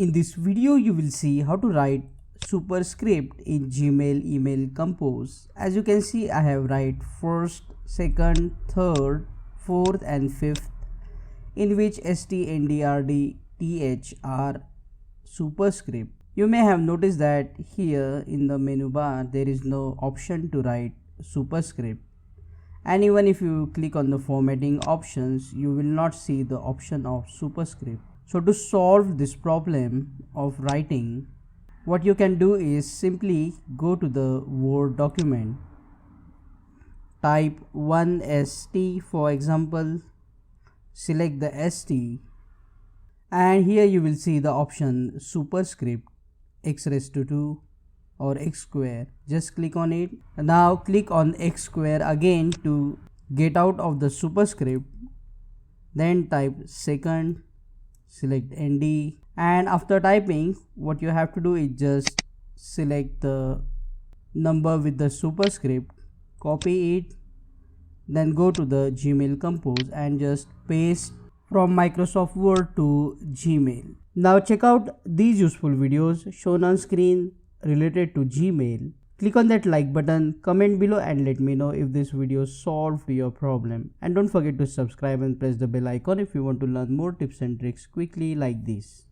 In this video, you will see how to write superscript in Gmail email compose. As you can see, I have write first, second, third, fourth and fifth, in which STNDRDTH are superscript. You may have noticed that here in the menu bar there is no option to write superscript, and even if you click on the formatting options, you will not see the option of superscript. So to solve this problem of writing, what you can do is simply go to the Word document, type 1ST for example, select the ST, and here you will see the option superscript x raised to 2 or x square. Just click on it. Now click on x square again to get out of the superscript, then type second, select ND, and after typing, what you have to do is just select the number with the superscript, copy it, then go to the Gmail compose and just paste from Microsoft Word to Gmail. Now check out these useful videos shown on screen related to Gmail. Click on that like button, comment below and let me know if this video solved your problem. And don't forget to subscribe and press the bell icon if you want to learn more tips and tricks quickly like this.